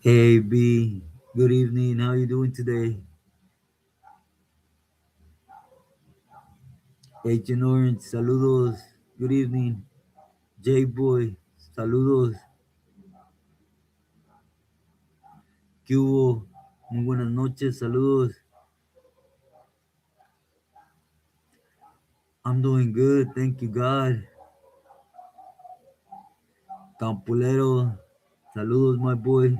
Hey B, good evening. How you doing today? Agent Orange, saludos. Good evening. J Boy, saludos. ¿Qué hubo? Muy buenas noches, saludos. I'm doing good, thank you God. Campulero, saludos my boy.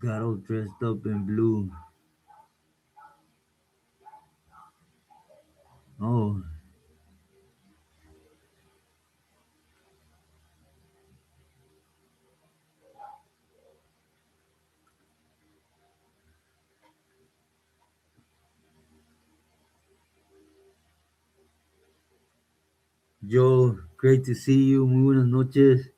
Got all dressed up in blue. Oh, Joe, great to see you. Muy buenas noches.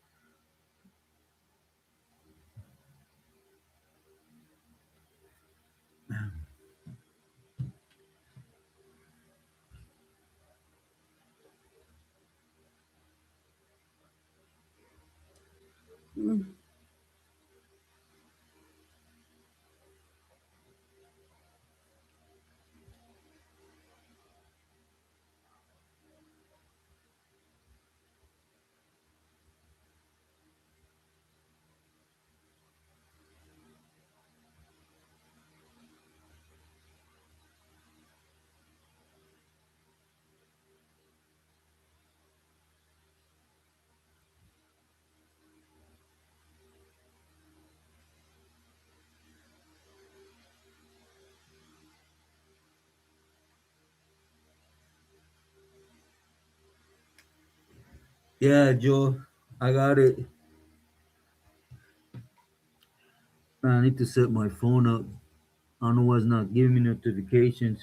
Yeah, Joe, I got it. I need to set my phone up. I don't know why it's not giving me notifications.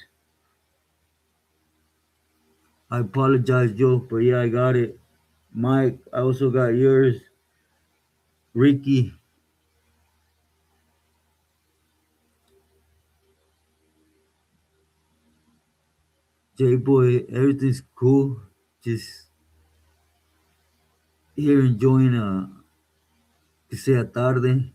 I apologize, Joe, but yeah, I got it. Mike, I also got yours. Ricky, J Boy, everything's cool. Just here enjoying que sea tarde.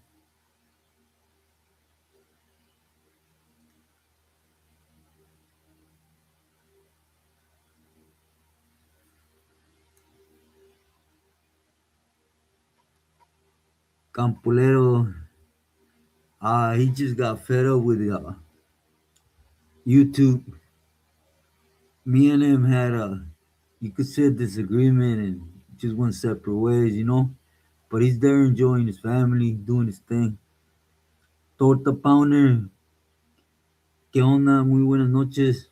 Campolero, he just got fed up with YouTube. Me and him had you could say a disagreement and just went separate ways. But he's there enjoying his family, doing his thing. Torta Pounder, ¿qué onda? Muy buenas noches.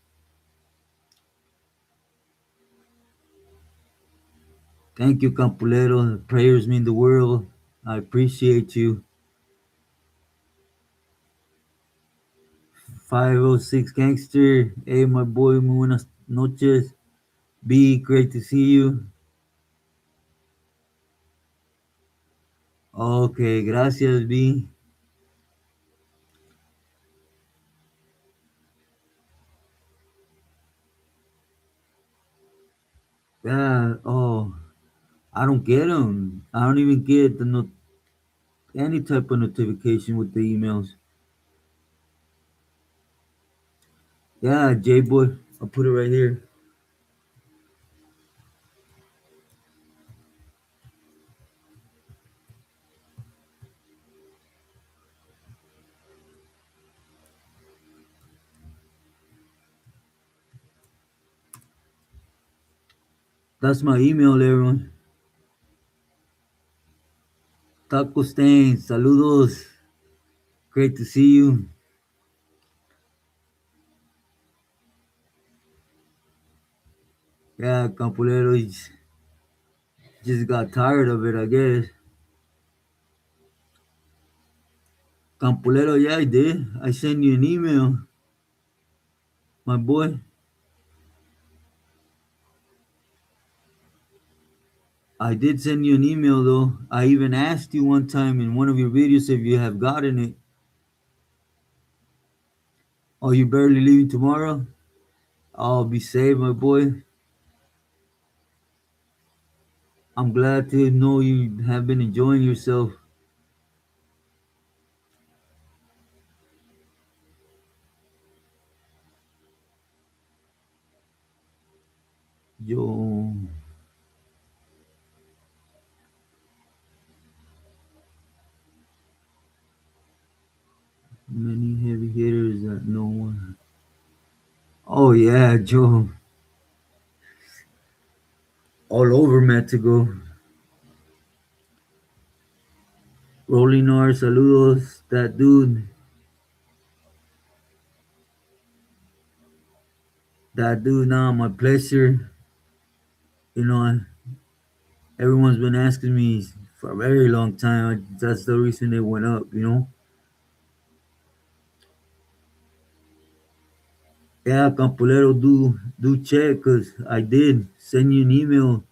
Thank you, Campolero. Prayers mean the world. I appreciate you. 506 Gangster. Hey, my boy, muy buenas noches. B, great to see you. Okay, gracias, B. Yeah, oh, I don't get them. I don't even get any type of notification with the emails. Yeah, J Boy, I'll put it right here. That's my email, everyone. Taco Stain, saludos. Great to see you. Yeah, Campolero just got tired of it, I guess. Campolero, yeah, I did. I sent you an email, my boy. I did send you an email, though. I even asked you one time in one of your videos if you have gotten it. Oh, you barely leaving tomorrow? I'll be safe, my boy. I'm glad to know you have been enjoying yourself. Yo, many heavy hitters that no one. Oh, yeah, Joe. All over Mexico. Rolling R, saludos. That dude, nah, my pleasure. You know, everyone's been asking me for a very long time. That's the reason they went up. Yeah, Campolero, do check, cause I did send you an email,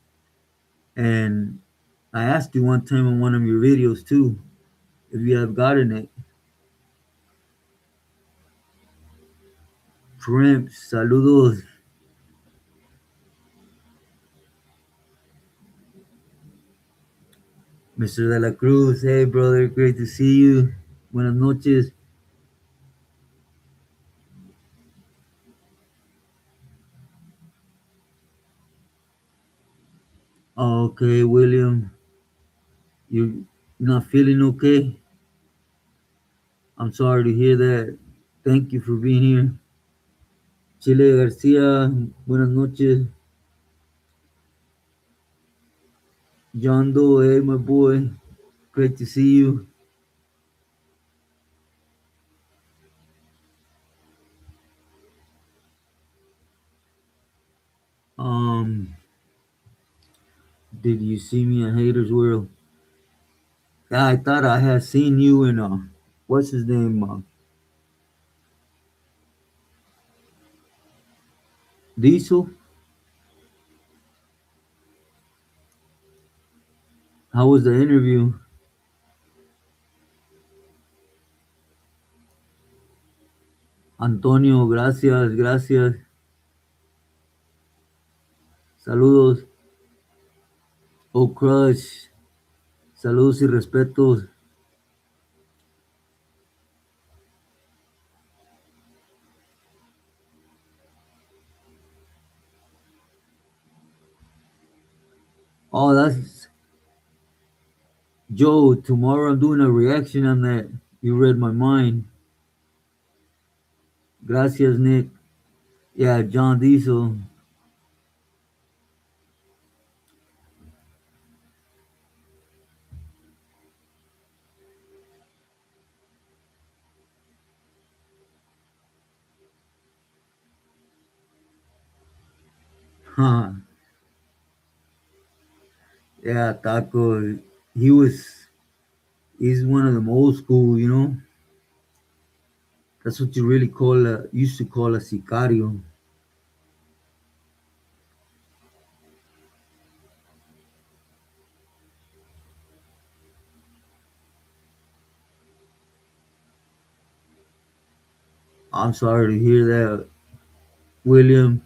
and I asked you one time in one of your videos too if you have gotten it. Shrimp, saludos. Mr. De La Cruz, hey brother, great to see you. Buenas noches. Okay, William, you not feeling okay? I'm sorry to hear that. Thank you for being here. Chile Garcia, buenas noches. John Doe, hey my boy, great to see you. Um, did you see me in Haters World? Yeah, I thought I had seen you in what's his name? Diesel. How was the interview? Antonio, gracias, gracias. Saludos. Oh, Crush. Saludos y respetos. Oh, that's Joe. Tomorrow I'm doing a reaction on that. You read my mind. Gracias, Nick. Yeah, John Diesel. Huh. Yeah, Taco. He was. He's one of them old school. That's what you really used to call a sicario. I'm sorry to hear that, William.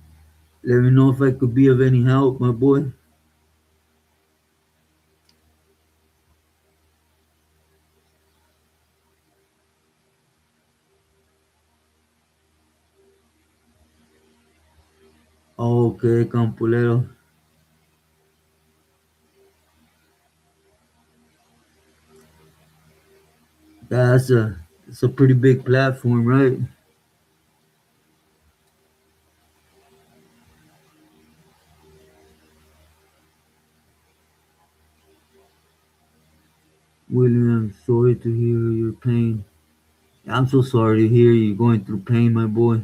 Let me know if I could be of any help, my boy. Okay, Campolero. That's a pretty big platform, right? William, sorry to hear your pain. I'm so sorry to hear you going through pain, my boy.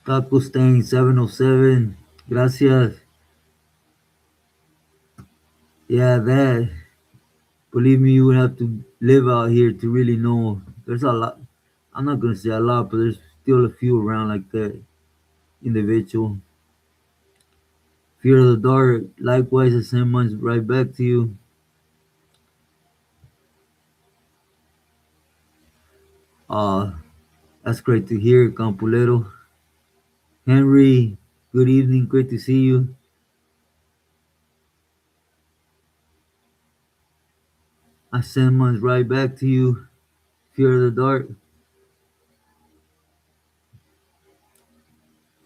Taco Stain 707. Gracias. Yeah, that. Believe me, you would have to live out here to really know. There's a lot. I'm not gonna say a lot, but there's still a few around like that individual. Fear of the dark. Likewise, the same one's right back to you. Uh, that's great to hear, Campulero. Henry, good evening. Great to see you. I send one's right back to you. Fear of the dark.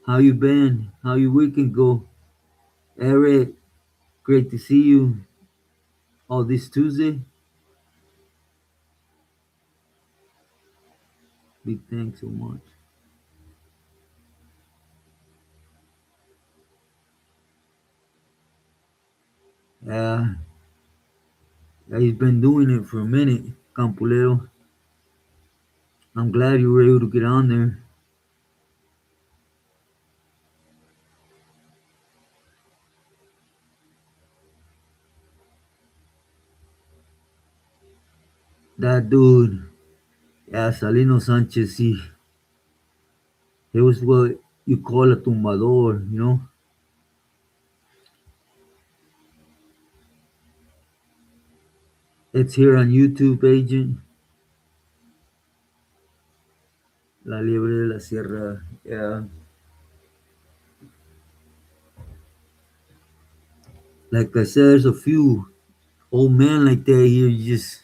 How you been? How your weekend go? Eric, great to see you. Oh, this Tuesday. Big thanks so much. Yeah, yeah, he's been doing it for a minute, Campulero. I'm glad you were able to get on there. That dude, yeah, Salino Sanchez, he was what you call a tumbador, you know? It's here on YouTube, agent. La Liebre de la Sierra. Yeah. Like I said, there's a few old men like that here. You just,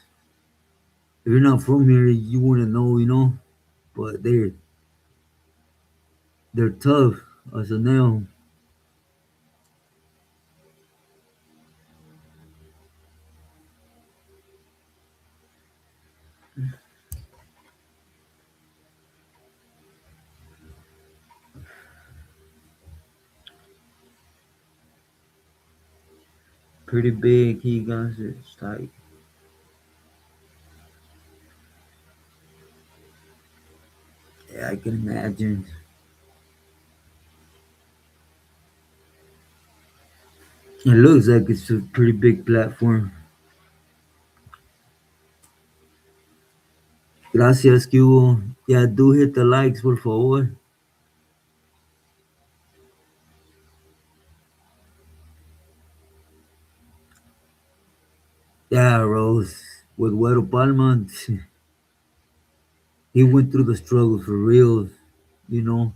if you're not from here, you wouldn't know, you know? But they're tough as a nail. Pretty big. He got it. It's tight. Yeah, I can imagine. It looks like it's a pretty big platform. Gracias, Cubo. Yeah, do hit the likes, por favor. Yeah, Rose. With Güero Palma, he went through the struggle for real. You know,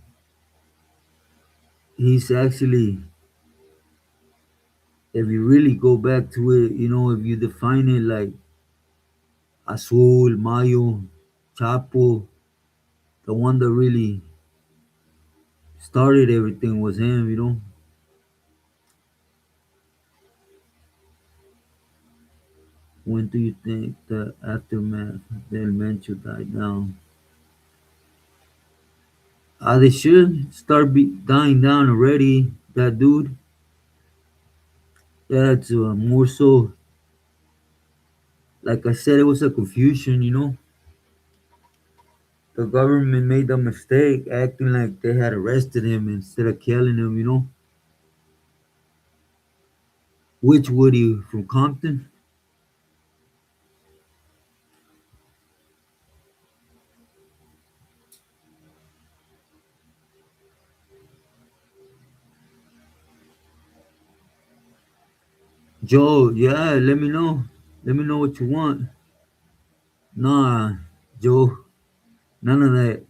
he's actually, if you really go back to it, you know, if you define it like Azul, Mayo, Chapo, the one that really started everything was him, you know. When do you think the aftermath del Mencho died down? They should start dying down already. That dude, yeah, it's more so. Like I said, it was a confusion, you know. The government made the mistake acting like they had arrested him instead of killing him, you know. Which Woody from Compton? Joe, yeah, let me know. Let me know what you want. Nah, Joe, none of that.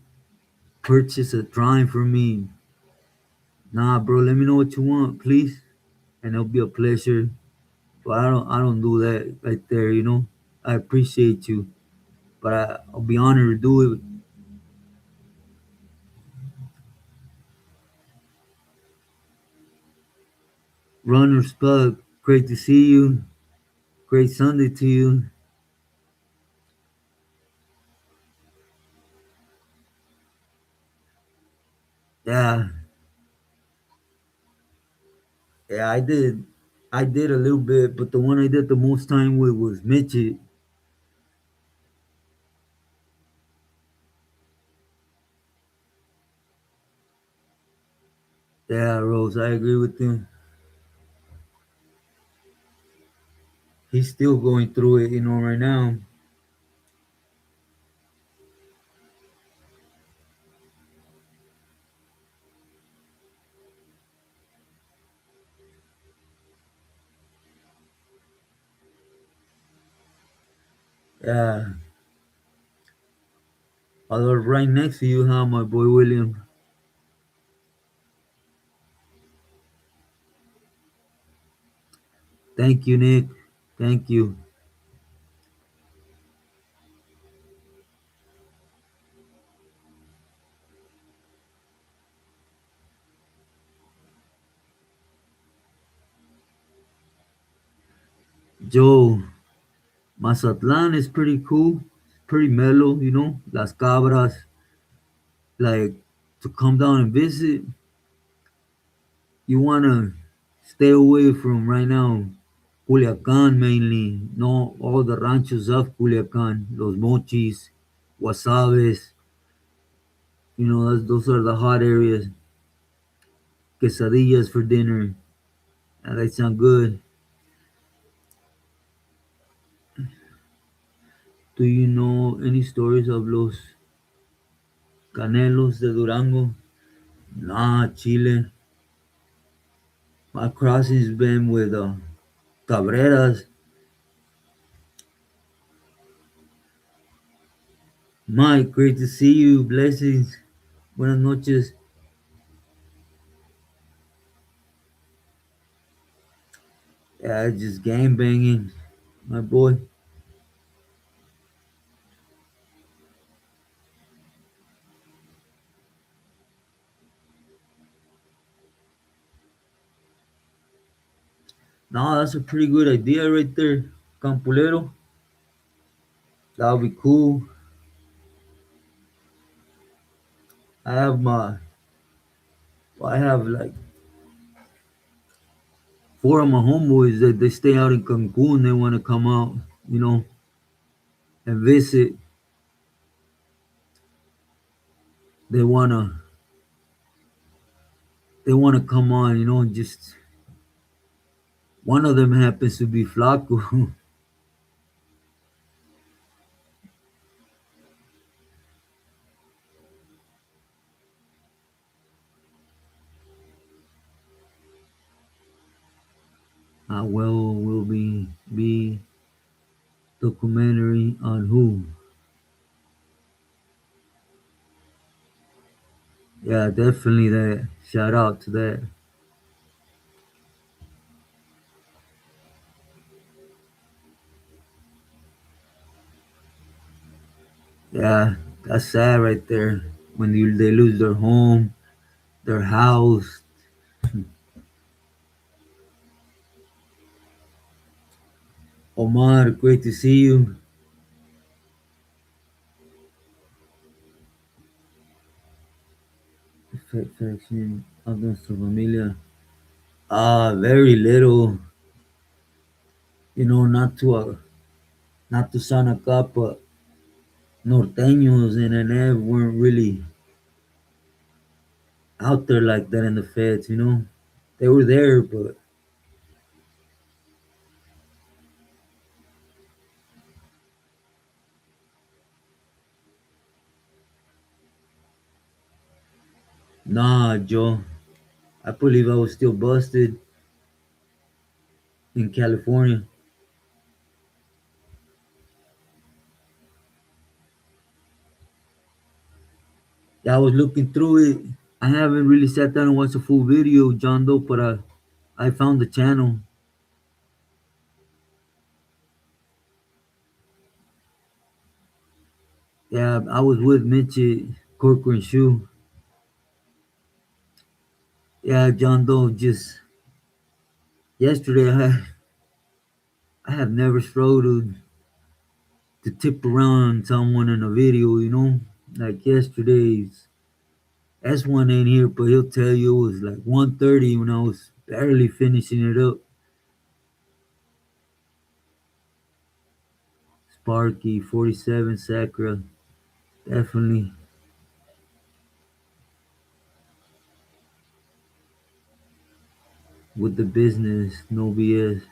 Purchase a drawing for me. Nah, bro, let me know what you want, please. And it'll be a pleasure. But I don't do that right there, you know. I appreciate you, but I'll be honored to do it. Runner Spud, great to see you. Great Sunday to you. Yeah, yeah, I did. I did a little bit, but the one I did the most time with was midget. Yeah, Rose, I agree with him. He's still going through it, right now. Yeah, I was right next to you, huh, my boy William? Thank you, Nick. Thank you. Joe, Mazatlan is pretty cool. Pretty mellow, Las Cabras, like to come down and visit. You wanna stay away from right now Culiacan mainly, no all the ranchos of Culiacan, Los Mochis, Wasabes, those are the hot areas. Quesadillas for dinner, and they sound good. Do you know any stories of Los Canelos de Durango? Nah, Chile. My crossing's been with Cabreras. Mike, great to see you. Blessings. Buenas noches. Yeah, just game banging, my boy. Nah, that's a pretty good idea right there, Campulero. That would be cool. I have my, I have like four of my homeboys that they stay out in Cancun. They want to come out, you know, and visit. They wanna, they wanna come on, and just one of them happens to be Flaco. Well, will be documentary on who? Yeah, definitely that. Shout out to that. Yeah, that's sad right there. When they lose their home, their house. Omar, great to see you. Affection of nuestra familia. Very little. Not to sound acá, but norteños and NF weren't really out there like that in the feds. They were there, but nah, Joe. I believe I was still busted in California. Yeah, I was looking through it. I haven't really sat down and watched a full video, John Doe, but I found the channel. Yeah, I was with Mitch at Corcoran Shoe. Yeah, John Doe, just yesterday I have never struggled to tip around someone in a video, like yesterday's. S1 ain't here, but he'll tell you it was like 1:30 when I was barely finishing it up. Sparky, 47, Sakura, definitely with the business, no BS.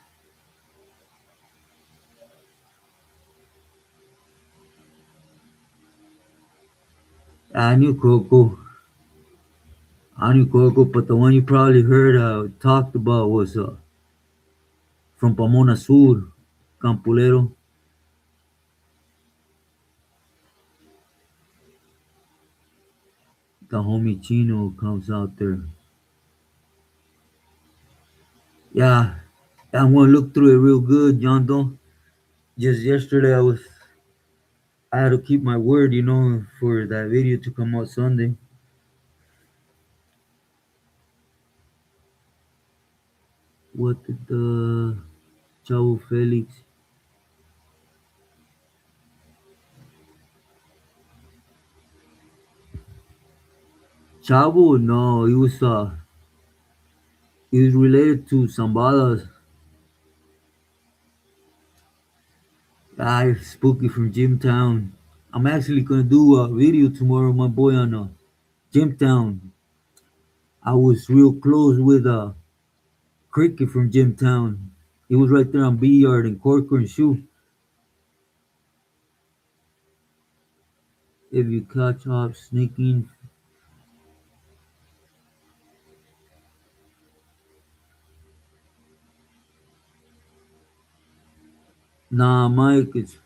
I knew Coco. I knew Coco, but the one you probably heard talked about was from Pomona Sur, Campulero. The homie Chino comes out there. Yeah, I'm gonna look through it real good, John. Don't. Just yesterday, I had to keep my word, for that video to come out Sunday. What did the Chavo Felix? Chavo? No, he was related to Zambadas. Guy Spooky from Jimtown. I'm actually gonna do a video tomorrow, my boy, on Jimtown. I was real close with Cricket from Jimtown. He was right there on B Yard and Corker and Shoe. If you catch up sneaking, nah, Mike, it's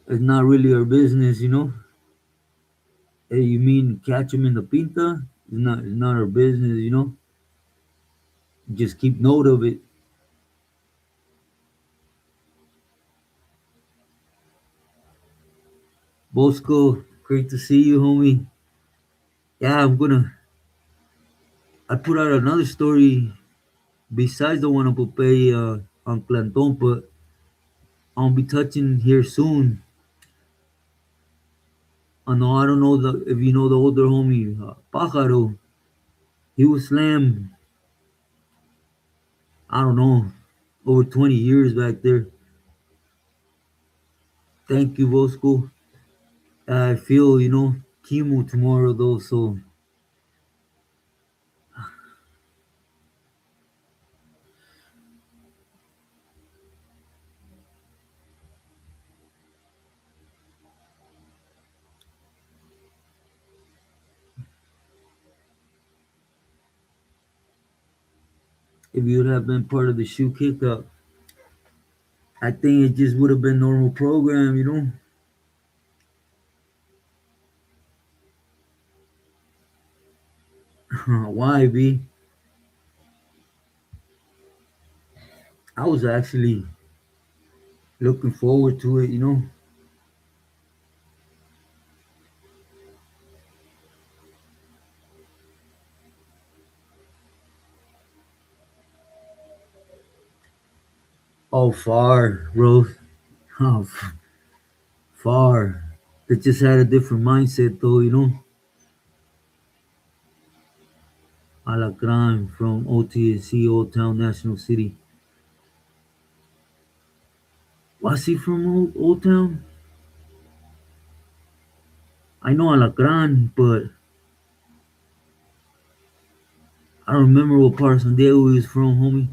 not really our business. Hey, you mean catch him in the pinta? It's not our business. Just keep note of it. Bosco, great to see you, homie. Yeah, I put out another story besides the one on Popeye on Planton, but I'll be touching here soon. I don't know if you know the older homie, Pájaro. He was slammed, I don't know, over 20 years back there. Thank you, Bosco. I feel, chemo tomorrow though, so if you would have been part of the shoe kickup, I think it just would have been normal program. Why, B? I was actually looking forward to it. Oh, far, bro. Oh, far. They just had a different mindset, though. Alacran from OTC, Old Town National City. Was he from Old Town? I know Alacran, but I don't remember what part of San Diego he was from, homie.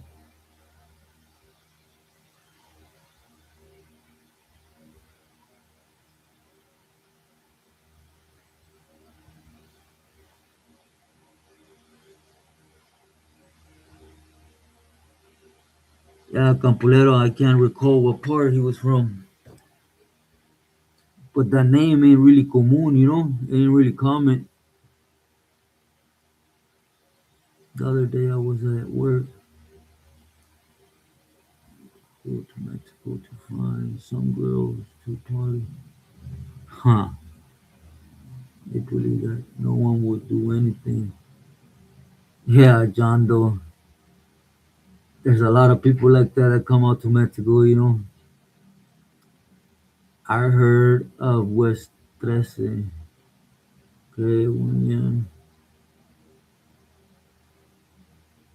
Yeah, Campolero, I can't recall what part he was from. But that name ain't really common. It ain't really common. The other day I was at work. Go to Mexico to find some girls to party. Huh. They believe that no one would do anything. Yeah, John Doe. There's a lot of people like that come out to Mexico. I heard of West 13. Okay, William.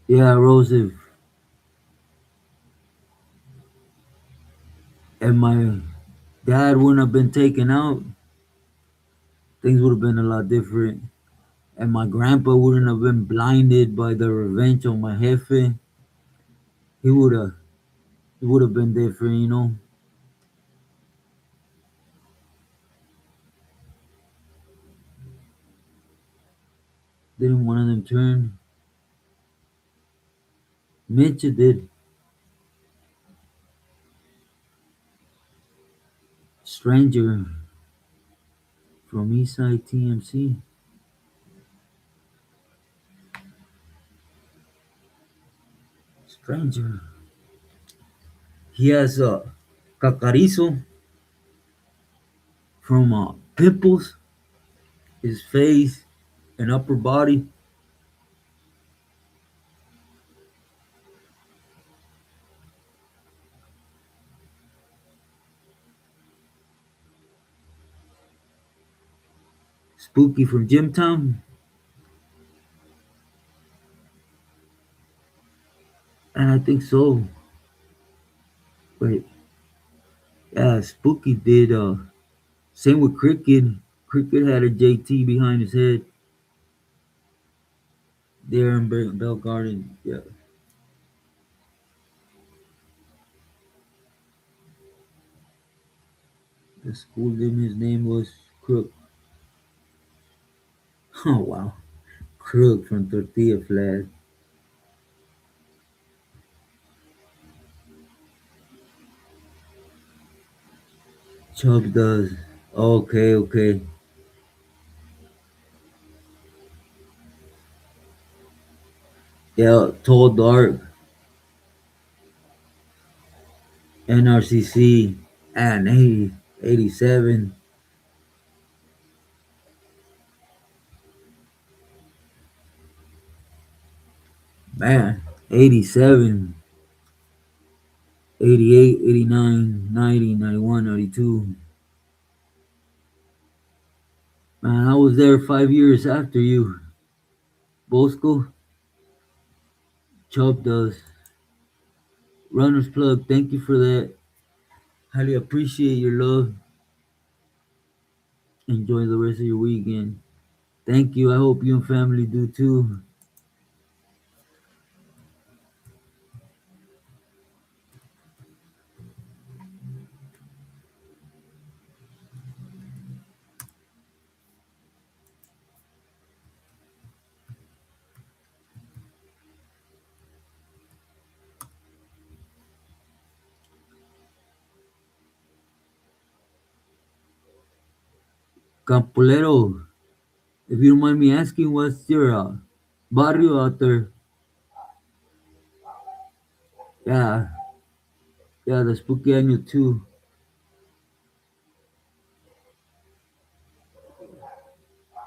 Yeah, Rose, if my dad wouldn't have been taken out, things would have been a lot different. And my grandpa wouldn't have been blinded by the revenge of my jefe. He would have, it would have been different, you know. Didn't one of them turn? Mitch did. Stranger from Eastside TMC. Stranger. He has cacarizo from pimples, his face and upper body. Spooky from Gymtown. And I think so. Wait, yeah, Spooky did. Same with Cricket. Cricket had a JT behind his head there in Bell Garden. Yeah, the school name. His name was Crook. Oh wow, Crook from Tortilla Flat. Chubb does. Okay, okay. Yeah, Tall Dark, NRCC, and 80, 87. Man, 87, 88, 89, 90, 91, 92. Man, I was there 5 years after you. Bosco, Chubb does. Runner's plug, thank you for that. Highly appreciate your love. Enjoy the rest of your weekend. Thank you. I hope you and family do too. Campolero, if you don't mind me asking, what's your barrio out there? Yeah, yeah, the spooky annual too.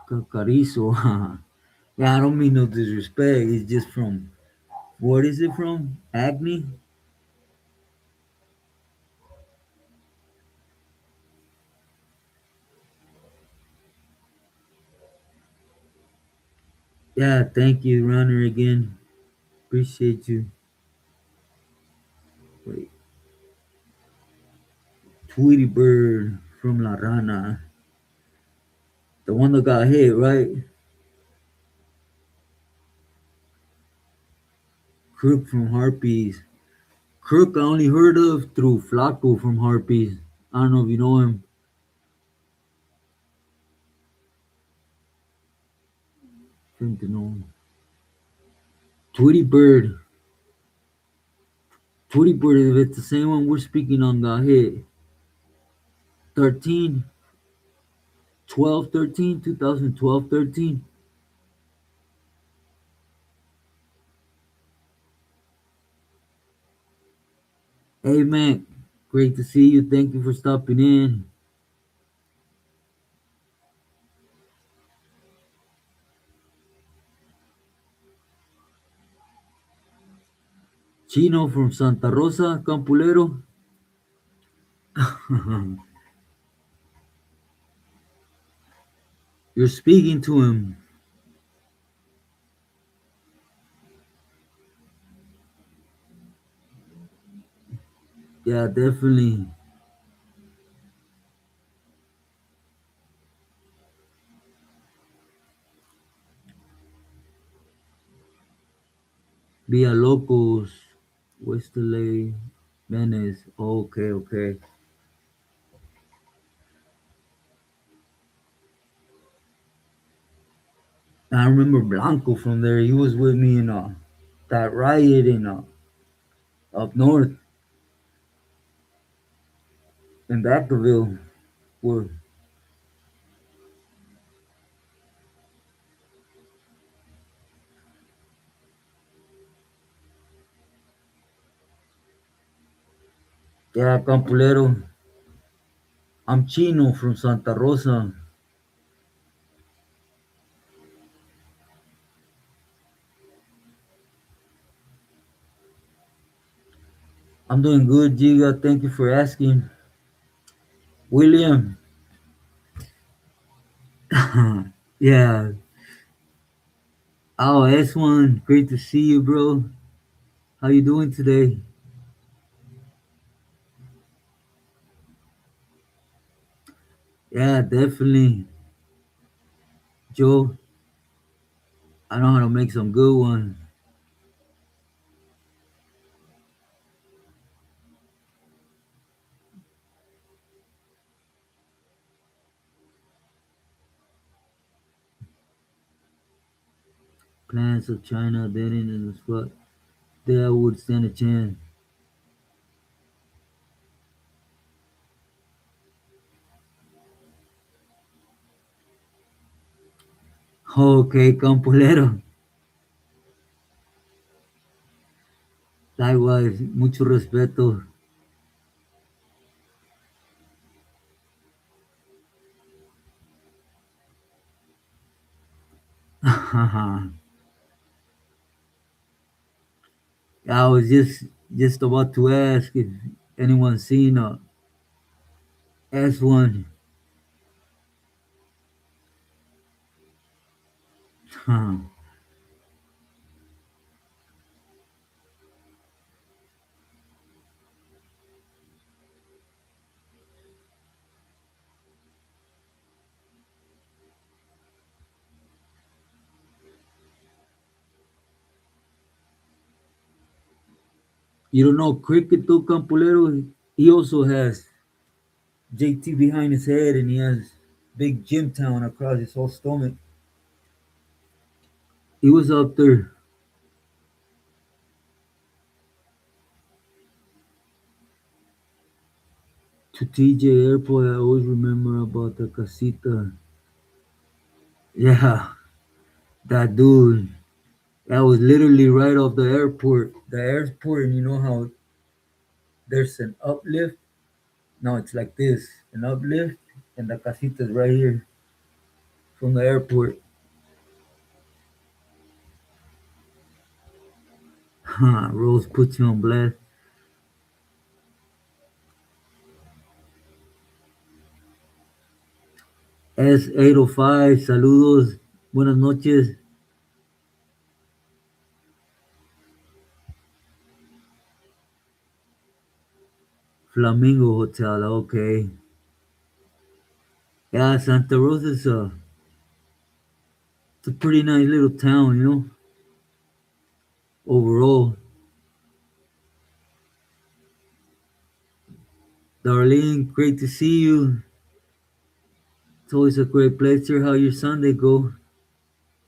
Carizo. Yeah, I don't mean no disrespect. It's just from, what is it from? Agni? Yeah, thank you, Runner, again. Appreciate you. Wait, Tweety Bird from La Rana. The one that got hit, right? Crook from Harpies. Crook I only heard of through Flaco from Harpies. I don't know if you know him. Think to know him. Tweety Bird. Tweety Bird, if it's the same one we're speaking on, got hit. 13, 12, 13, 2012, 13. Hey, man. Great to see you. Thank you for stopping in. Chino from Santa Rosa, Campulero. You're speaking to him. Yeah, definitely. Via Locos, Westerley, Venice. Okay, okay. I remember Blanco from there. He was with me in that riot in up north in Vacaville. Where yeah, Campolero. I'm Chino from Santa Rosa. I'm doing good, Giga. Thank you for asking. William. Yeah. Oh, S1. Great to see you, bro. How you doing today? Yeah, definitely. Joe, I know how to make some good ones. Plans of China, dating in the spot. There I would stand a chance. Okay, Campolero. Likewise, mucho respeto. I was just about to ask if anyone's seen S1. You don't know cricket though, Campolero? He also has JT behind his head and he has big gym town across his whole stomach. He was up there to TJ Airport. I always remember about the casita. Yeah, that dude. That was literally right off the airport. The airport, and you know how there's an uplift? No, it's like this an uplift, and the casita's right here from the airport. Rose puts you on blast. S805, saludos, buenas noches. Flamingo Hotel, okay. Yeah, Santa Rosa's it's a pretty nice little town, you know, overall. Darlene, great to see you. It's always a great pleasure. How your Sunday go?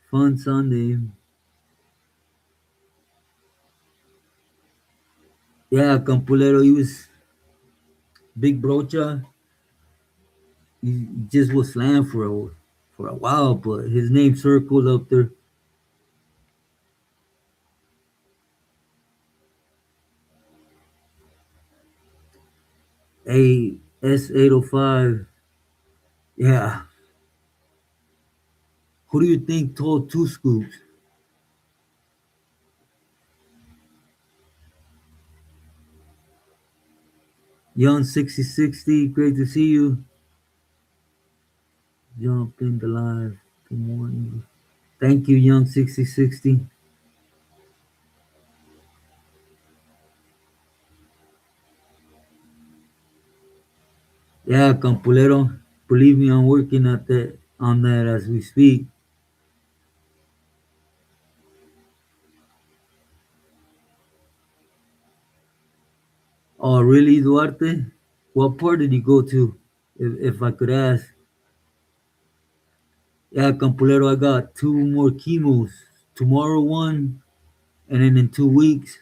Fun Sunday. Yeah, Campolero, he was Big Brocha. He just was slammed for a while, but his name circled up there. A S805. Yeah. Who do you think told two scoops? Young 6060, great to see you. Jump in the live. Good morning. Thank you, Young 6060. Yeah, Campolero. Believe me, I'm working at that on that as we speak. Oh, really, Duarte? What part did you go to? If I could ask. Yeah, Campolero, I got two more chemos. Tomorrow one, and then in 2 weeks.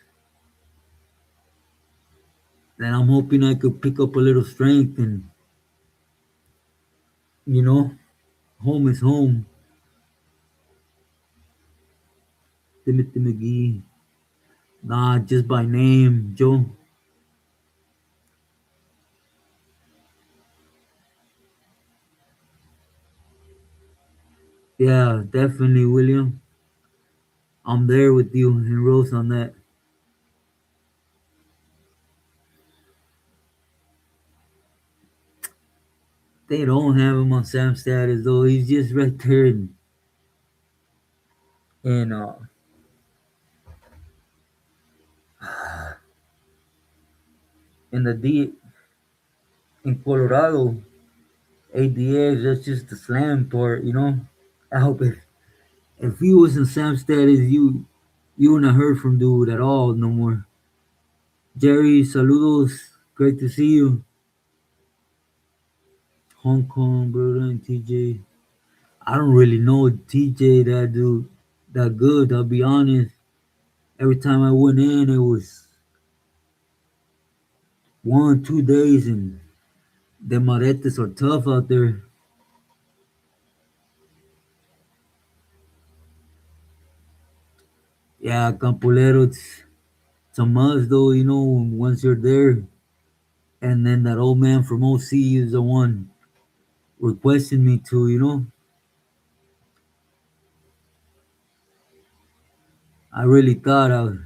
And I'm hoping I could pick up a little strength and, you know, home is home. Timothy McGee. Nah, just by name, Joe. Yeah, definitely, William. I'm there with you and Rose on that. They don't have him on Sam status though. He's just right there in in the D in Colorado. ADX, that's just the slam part, you know. I hope if he was in Sam status, you wouldn't have heard from dude at all no more. Jerry, saludos. Great to see you. Hong Kong, brother, and TJ. I don't really know TJ, that dude, that good. I'll be honest. Every time I went in, it was 1, 2 days, and the maretes are tough out there. Yeah, Campolero, it's a must though, you know, once you're there. And then that old man from OC is the one requesting me to, you know. I really thought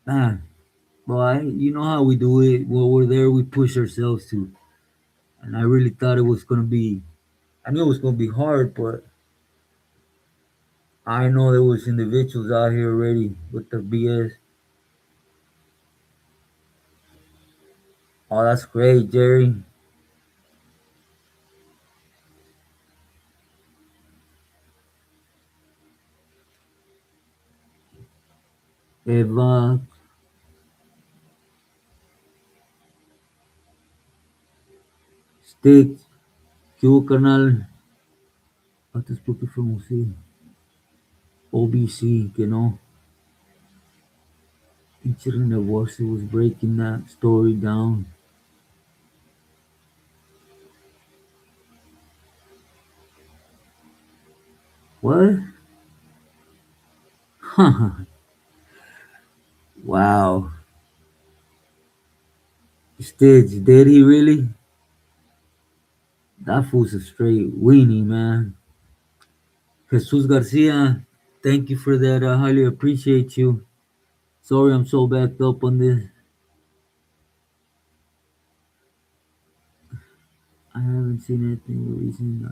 man, well, you know how we do it. While we're there, we push ourselves to. And I really thought it was going to be, I knew it was going to be hard, but I know there was individuals out here already with the BS. Oh, that's great, Jerry. Eva, Stick, Q Canal, otros porque fuimos sí, OBC, que no. Teacher in the worship was breaking that story down. What? Wow. Stitch, did he really? That fool's a straight weenie, man. Jesus Garcia, thank you for that. I highly appreciate you. Sorry I'm so backed up on this. I haven't seen anything recent.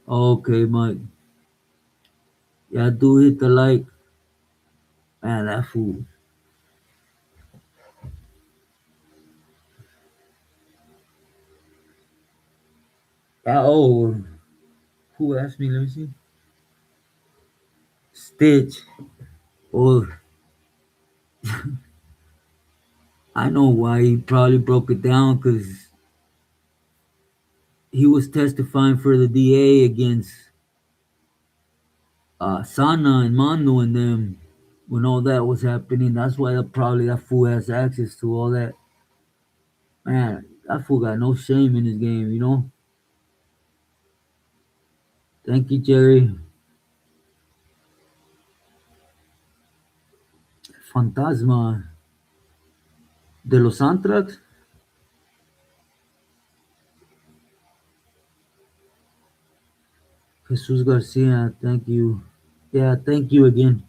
Okay, Mike. Yeah, do hit the like. Man, that fool. Oh, who asked me? Let me see. Stitch. Oh, I know why he probably broke it down because he was testifying for the DA against Sana and Manu and them when all that was happening. That's why probably that fool has access to all that. Man, that fool got no shame in his game, you know? Thank you, Jerry. Fantasma de los Antrax. Jesus Garcia, thank you. Yeah, thank you again.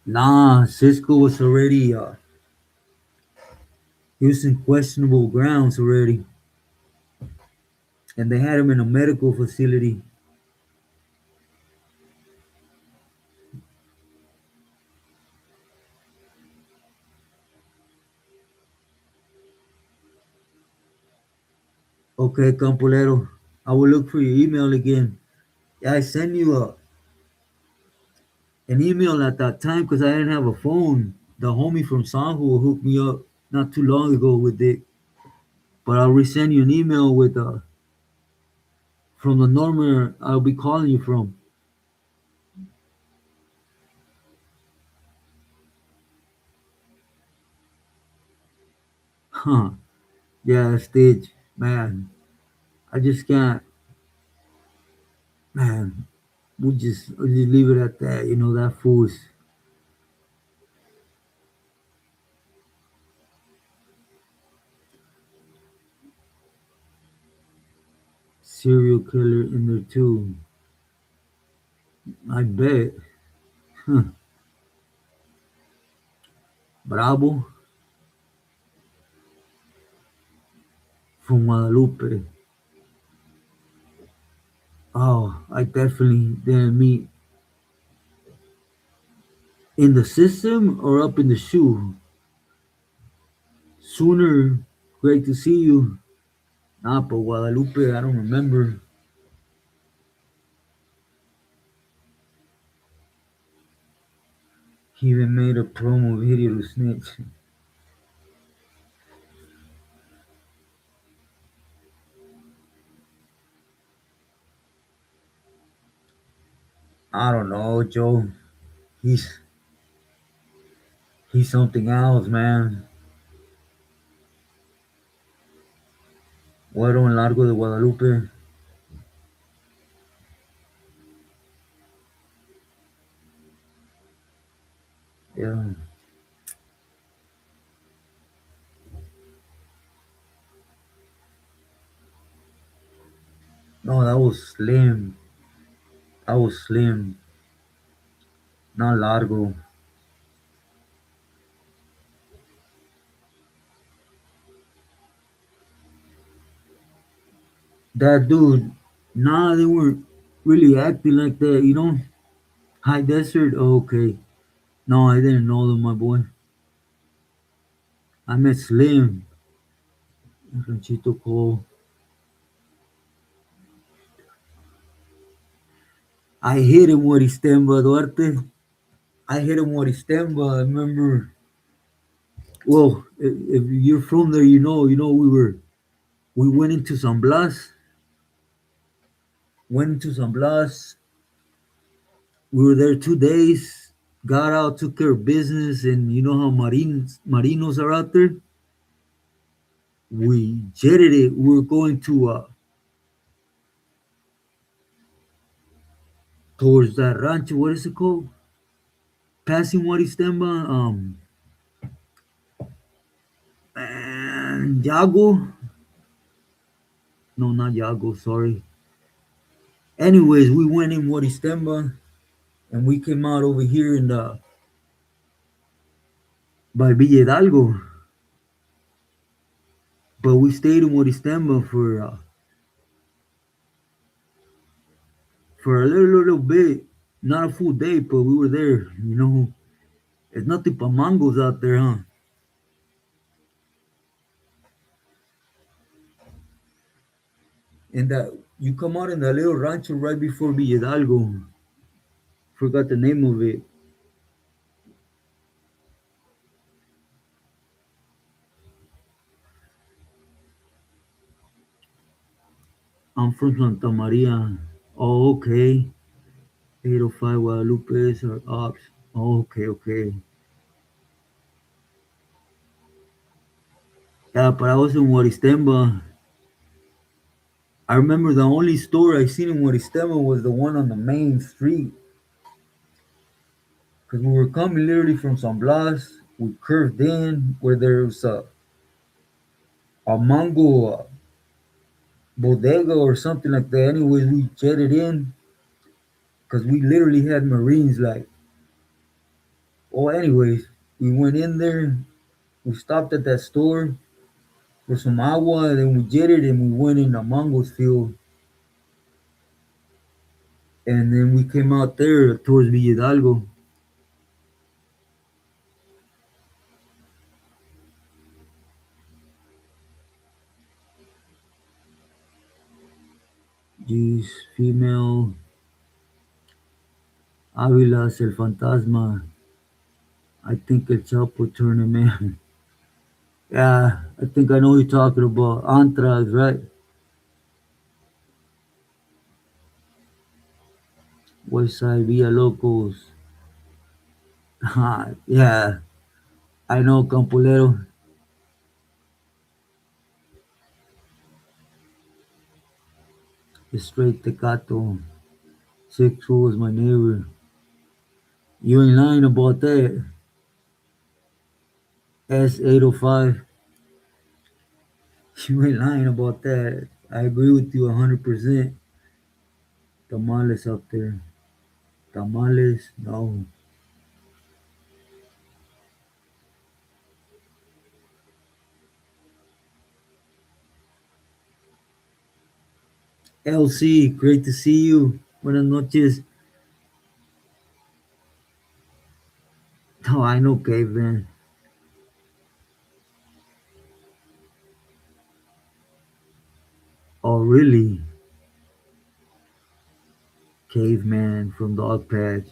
Nah, Cisco was already, he was in questionable grounds already. And they had him in a medical facility. Okay, Campolero. I will look for your email again. Yeah, I sent you an email at that time because I didn't have a phone. The homie from Sanjo hooked me up not too long ago with it. But I'll resend you an email with from the number I'll be calling you from. Huh. Yeah, Stitch. Man, I just can't. Man, we'll just leave it at that. You know, that fool's serial killer in there too. I bet. Huh. Bravo from Guadalupe. Oh, I definitely didn't meet in the system or up in the shoe. Sooner, great to see you. Nah, but Guadalupe, I don't remember. He even made a promo video to snitch. I don't know, Joe. He's he's something else, man. Güero en Largo de Guadalupe. Yeah. No, that was Slim. That was Slim. Not Largo. That dude, nah, they weren't really acting like that, you know? High Desert? Oh, okay. No, I didn't know them, my boy. I met Slim. Ranchito Cole. I hit him with his stemba, Duarte. I hit him with his stemba. I remember. Well, if you're from there, you know, we went into San Blas. Went into San Blas. We were there 2 days. Got out, took care of business, and you know how marinos are out there. We jetted it. We were going to towards that rancho. What is it called? Passing Waristemba. And Yago. No, not Yago. Sorry. Anyways, we went in Waristemba, and we came out over here in the by Villa Hidalgo. But we stayed in Waristemba for a little bit. Not a full day, but we were there. You know, there's nothing but mangoes out there, huh? And that you come out in that little rancho right before Villa Hidalgo. Forgot the name of it. I'm from Santa Maria. Oh, okay. 805 Guadalupe is our ops. Oh, okay, okay. Yeah, but I was in Waristemba. I remember the only store I seen in Waristemba was the one on the main street. Because we were coming literally from San Blas. We curved in where there was a mango bodega or something like that. Anyways, we jetted in because we literally had Marines like, oh, anyways, we went in there. We stopped at that store for some agua, and then we jetted and we went in the mangoes field. And then we came out there towards Villa Hidalgo. G's female. Avilas, el fantasma. I think El Chapo tournament. Yeah, I think I know who you're talking about. Anthrax, right? West Side Villa Locos. Yeah, I know Campolero. Straight Tecato. Six who was my neighbor. You ain't lying about that. S805. You ain't lying about that. I agree with you 100%. Tamales up there. Tamales? No. LC, great to see you. Buenas noches. Oh, I know Caveman. Oh, really? Caveman from Dog Patch.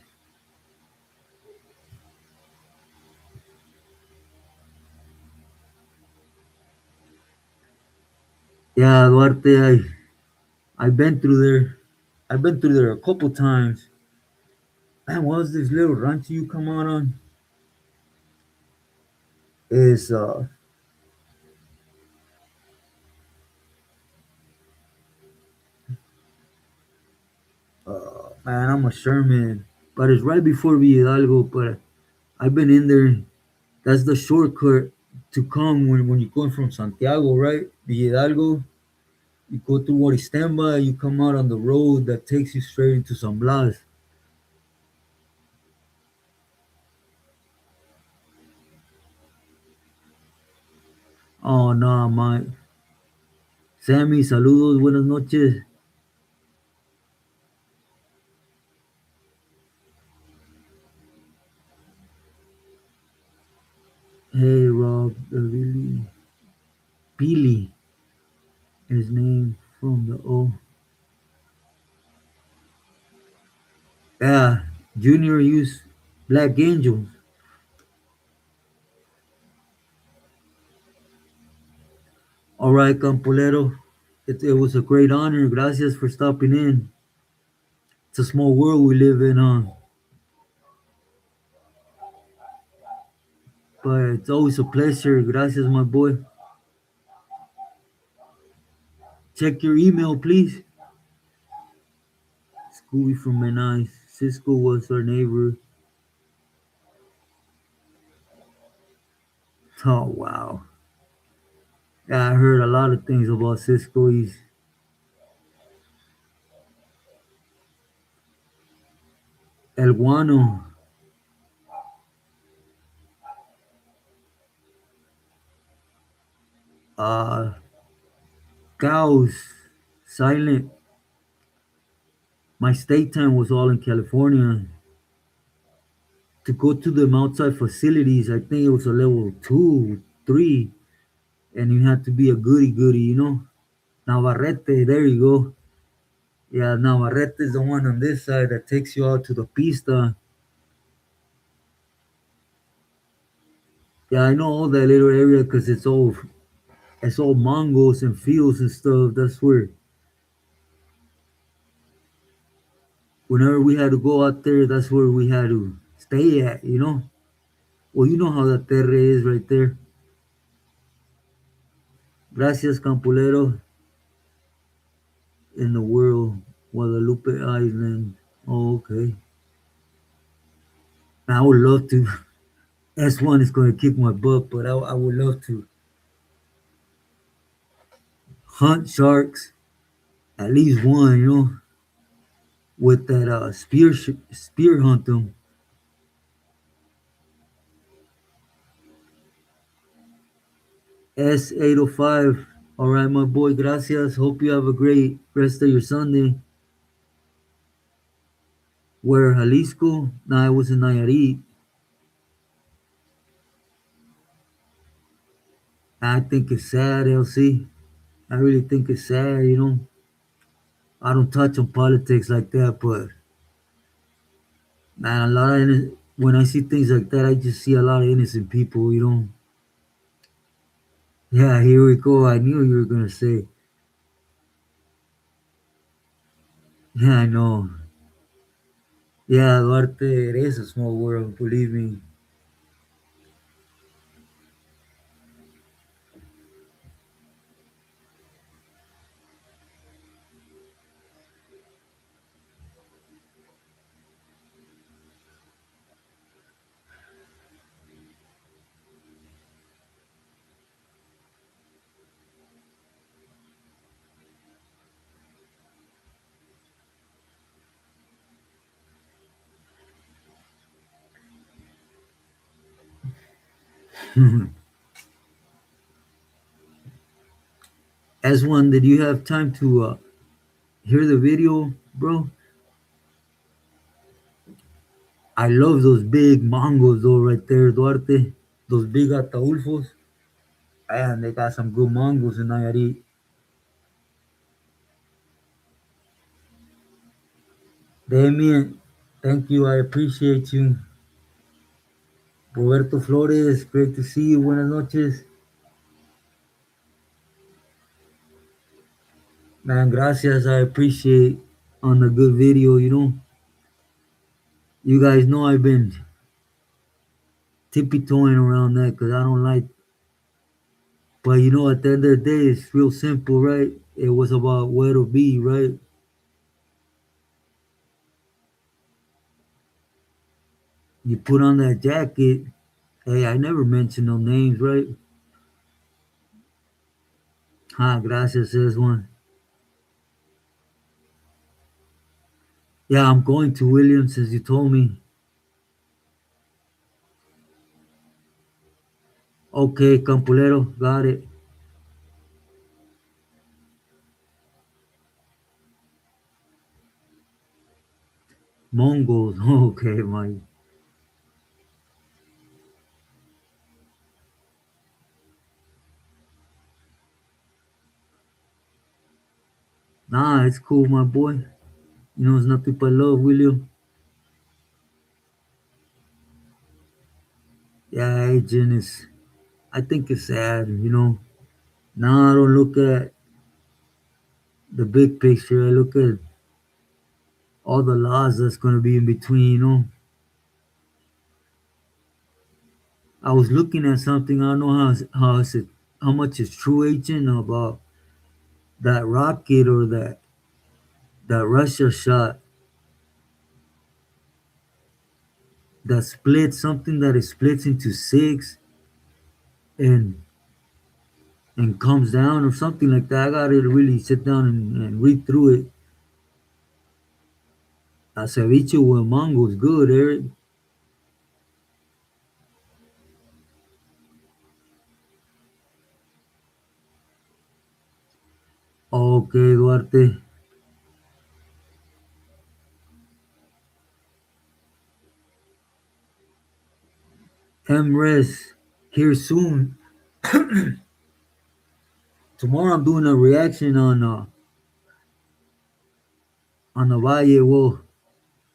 Yeah, Duarte, I've been through there. I've been through there a couple times. Man, what was this little rancho you come out on? Is man, I'm a Sherman. But it's right before Hidalgo, but I've been in there. That's the shortcut to come when you're going from Santiago, right? Hidalgo. You go through Oristemba, you come out on the road that takes you straight into San Blas. Oh, no, my. Sammy, saludos, buenas noches. Hey, Rob, Billy, his name from the O. Yeah, Junior use Black Angels. All right, Campolero. It was a great honor. Gracias for stopping in. It's a small world we live in, but it's always a pleasure. Gracias, my boy. Check your email, please. Scooby from Menai. Cisco was our neighbor. Oh, wow. Yeah, I heard a lot of things about Cisco. He's El Guano, uh, Cows, Silent. My state time was all in California. To go to them outside facilities, I think it was a level two, three, and you had to be a goody goody, you know? Navarrete, there you go. Yeah, Navarrete is the one on this side that takes you out to the pista. Yeah, I know all that little area because it's all mangos and fields and stuff. That's where whenever we had to go out there, that's where we had to stay at, you know? Well, you know how that terre is right there. Gracias, Campolero, in the world, Guadalupe Island. Oh, okay. I would love to. S1 is going to kick my butt, but I would love to hunt sharks, at least one, you know, with that spear hunt them. S805. All right, my boy, gracias. Hope you have a great rest of your Sunday. Where, Jalisco? Nah, I was in Nayarit. I think it's sad, LC. I really think it's sad, you know. I don't touch on politics like that, but man, a lot of when I see things like that, I just see a lot of innocent people. You know. Yeah, here we go. I knew you were gonna say. Yeah, I know. Yeah, Duarte, it is a small world. Believe me. As one, did you have time to hear the video, bro? I love those big mangos though, right there, Duarte. Those big ataulfos. And they got some good mangos in Nayarit. Damien, thank you. I appreciate you. Roberto Flores, great to see you. Buenas noches. Man, gracias. I appreciate on the good video, you know. You guys know I've been tippy toeing around that because I don't like. But you know, at the end of the day, it's real simple, right? It was about where to be, right? You put on that jacket. Hey, I never mentioned no names, right? Ah, gracias, says one. Yeah, I'm going to Williams as you told me. Okay, Campolero, got it. Mongols, okay, my. Nah, it's cool, my boy. You know, it's nothing but love, William. Yeah, agent is. I think it's sad, you know. Now I don't look at the big picture. I look at all the laws that's gonna be in between, you know. I was looking at something. I don't know how much is true, agent, about that rocket or that Russia shot that splits something that it splits into six and and comes down or something like that. I gotta really sit down and read through it. Ceviche with mango is good, Eric. Okay, Duarte. MRES here soon. Tomorrow I'm doing a reaction on the Valle. Well,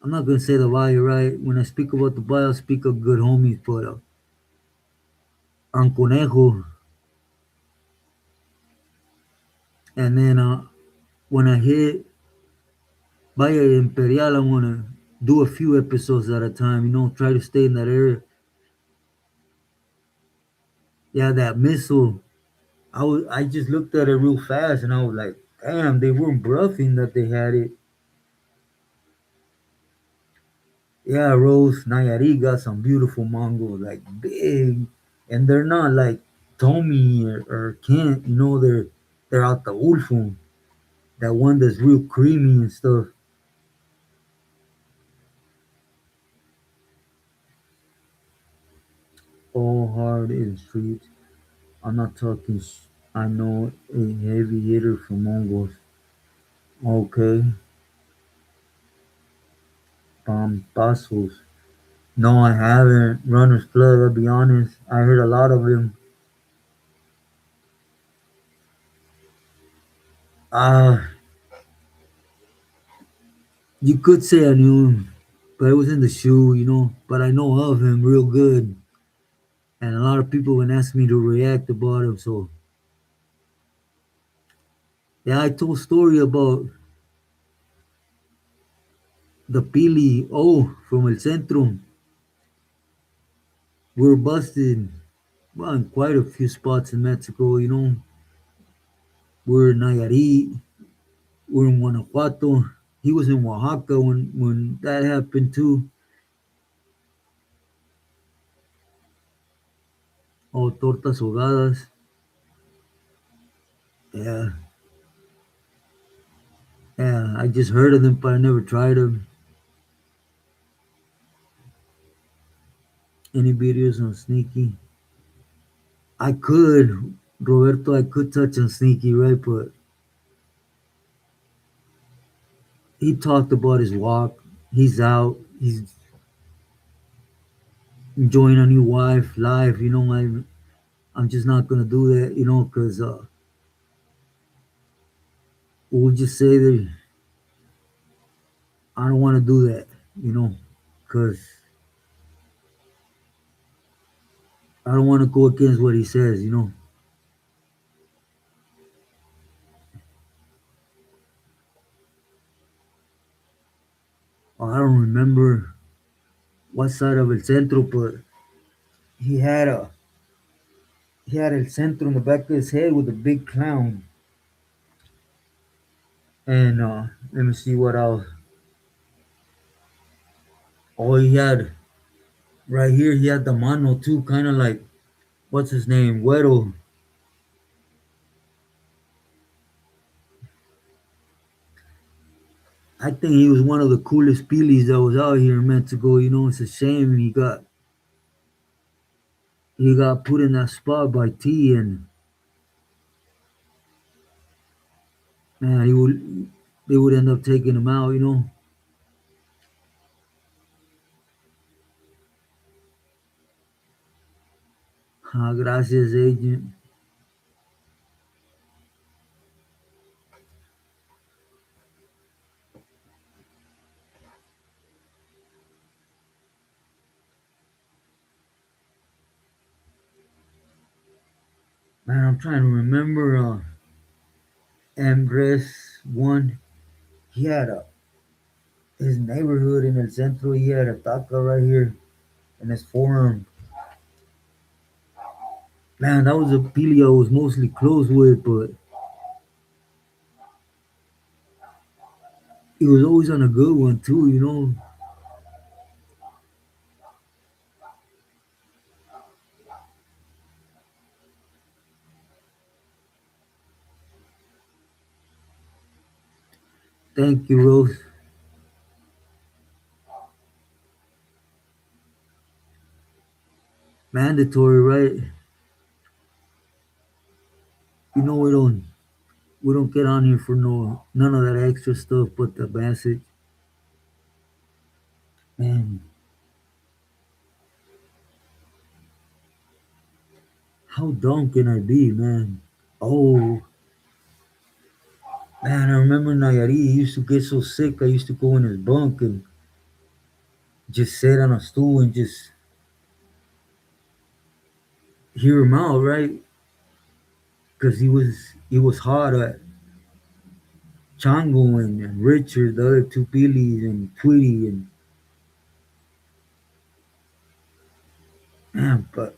I'm not gonna say the Valle, right? When I speak about the Valle, I speak of good homies, but on Conejo, and then when I hit Valle Imperial, I wanna do a few episodes at a time. You know, try to stay in that area. Yeah, that missile. I just looked at it real fast, and I was like, damn, they weren't bluffing that they had it. Yeah, Rose Nayari got some beautiful mangoes, like big, and they're not like Tommy or Kent. You know, they're out the Ulfum, that one that's real creamy and stuff. All hard in streets. I'm not talking. I know a heavy hitter from Mongols. Okay, Pasos. No, I haven't. Runner's Blood. I'll be honest. I heard a lot of him. Ah, You could say I knew him, but I was in the shoe, But I know of him real good, and a lot of people would ask me to react about him. So yeah, I told a story about the Pili from El Centro. We were busted, well, in quite a few spots in Mexico. We're in Nayarit, we're in Guanajuato. He was in Oaxaca when that happened too. Oh, tortas ahogadas. Yeah, yeah. I just heard of them, but I never tried them. Any videos on Sneaky? I could, Roberto. I could touch on Sneaky, right? But he talked about his walk. He's out. He's enjoying a new wife, life. I'm just not gonna do that, because we'll just say that I don't want to do that, because I don't want to go against what he says. I don't remember what side of El Centro, but he had a he had El Centro in the back of his head with a big clown. And let me see what else. Oh, he had right here. He had the mano too, kind of like what's his name, Güero. I think he was one of the coolest Pilis that was out here in Mexico. It's a shame he got put in that spot by T, and man, they would end up taking him out. Gracias, agent. Man, I'm trying to remember. Andres one. He had his neighborhood in El Centro. He had a taco right here in his forum. Man, that was a Pili I was mostly close with, but he was always on a good one too. Thank you, Rose. Mandatory, right? We don't get on here for none of that extra stuff but the basic. Man, how dumb can I be, man? Oh, man, I remember Nayarit. He used to get so sick. I used to go in his bunk and just sit on a stool and just hear him out, right? Because he was hot at Chango and Richard, the other two Billies, and Tweety, and man, but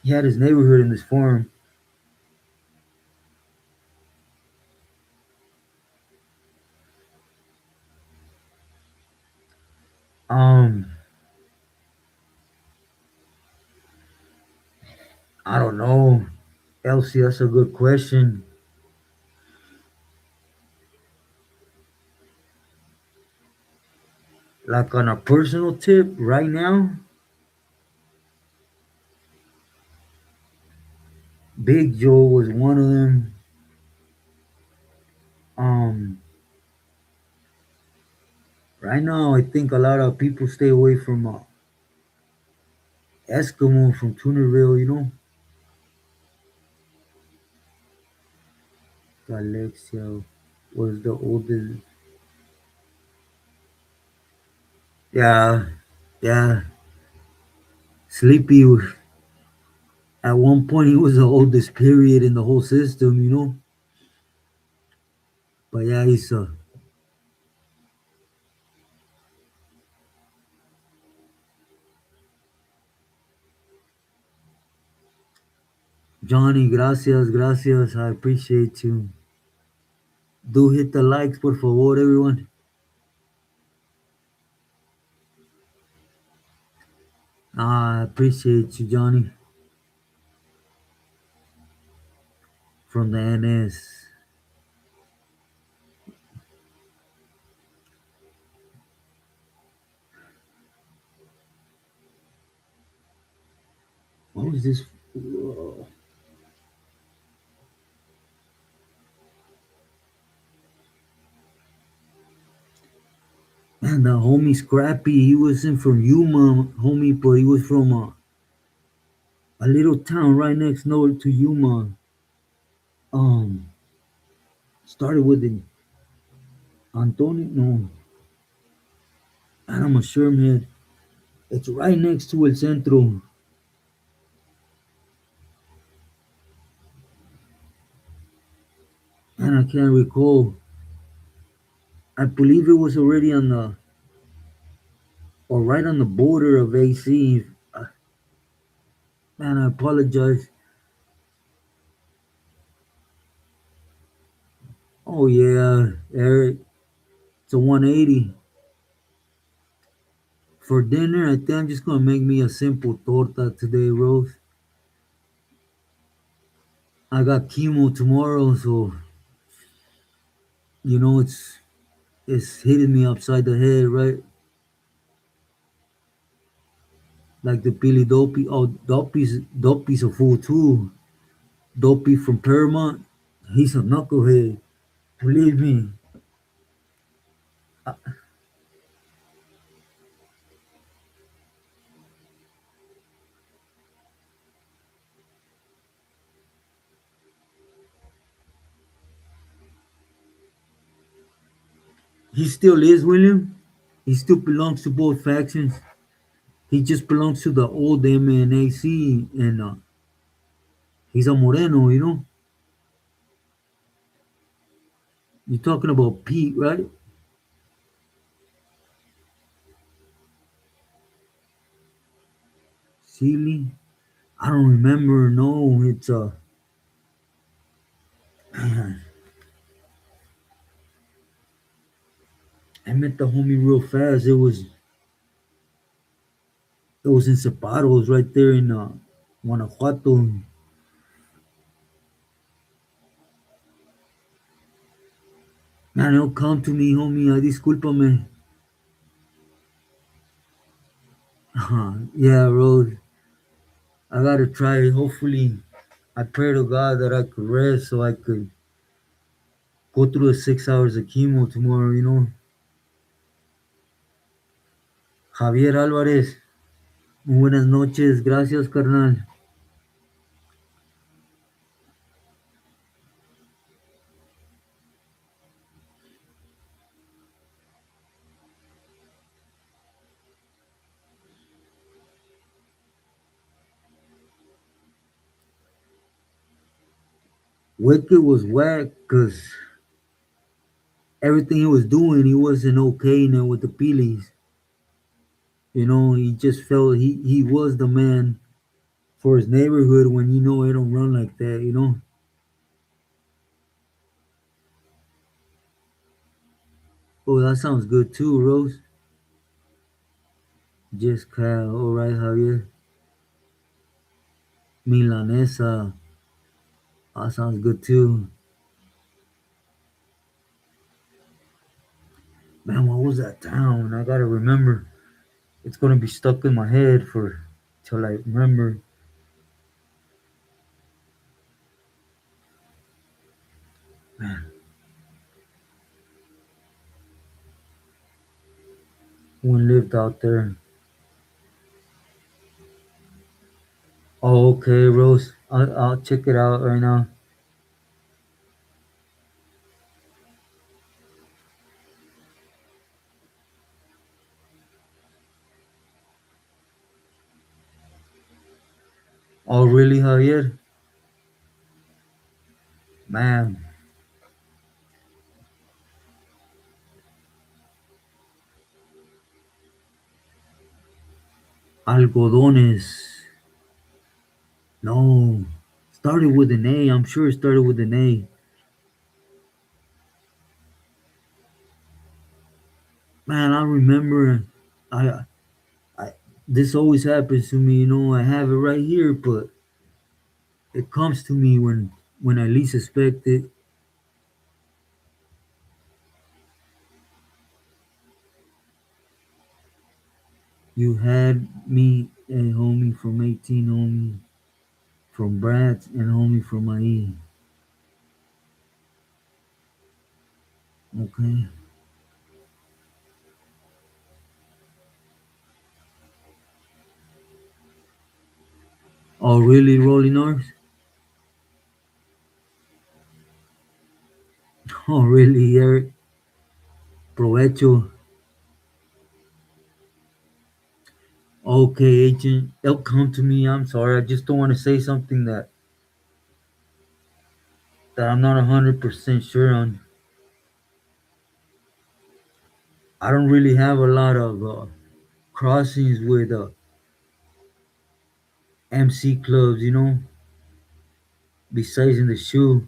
he had his neighborhood in this farm. Um, I don't know, Elsie. That's a good question. Like on a personal tip, right now, Big Joe was one of them. Um, right now, I think a lot of people stay away from Eskimo from Tunerville. Alexia was the oldest. Yeah, yeah. Sleepy. At one point, he was the oldest period in the whole system, you know. But yeah, he's Johnny. Gracias, gracias. I appreciate you. Do hit the likes, por favor, everyone. I appreciate you, Johnny, from the NS. What was this? Whoa. Man, the homie Scrappy, he wasn't from Yuma, homie, but he was from a little town right next door to Yuma. Um, Started with an Antonio. No, and I'm a sure man. It's right next to El Centro, and I can't recall. I believe it was already on the or right on the border of AC. Man, I apologize. Oh yeah, Eric, it's a 180 for dinner. I think I'm just gonna make me a simple torta today, Rose. I got chemo tomorrow, so it's hitting me upside the head, right? Like the Billy Dopey. Oh, Dopey's a fool too. Dopey from Paramount. He's a knucklehead. Believe me. He still is William. He still belongs to both factions. He just belongs to the old MNAC, and he's a Moreno. You're talking about Pete, right? Sealy. I don't remember. No, it's man, I met the homie real fast. It was in Zapatos right there in Guanajuato. Man, he'll come to me, homie. Discúlpame. Yeah, Rose. I gotta try it. Hopefully, I pray to God that I could rest so I could go through the 6 hours of chemo tomorrow. Javier Álvarez, muy buenas noches. Gracias, carnal. Wicked was whack because everything he was doing, he wasn't okay now with the Phillies. He just felt he was the man for his neighborhood when it don't run like that. Oh, that sounds good too, Rose. Just Kyle. All right, Javier. Milanesa. That sounds good too. Man, what was that town? I gotta remember. It's gonna be stuck in my head for till I remember. Man, one lived out there. Oh, okay, Rose. I'll check it out right now. Oh, really, Javier? Man, algodones. No. Started with an A. I'm sure it started with an A. Man, I remember. I, I. This always happens to me. I have it right here, but it comes to me when I least expect it. You had me and homie from 18, homie from Brats, and homie from IE. Okay. Oh, really, Rolling R's? Oh, really, Eric? Provecho. Okay, agent. It'll come to me. I'm sorry. I just don't want to say something that I'm not 100% sure on. I don't really have a lot of crossings with MC clubs, besides in the shoe.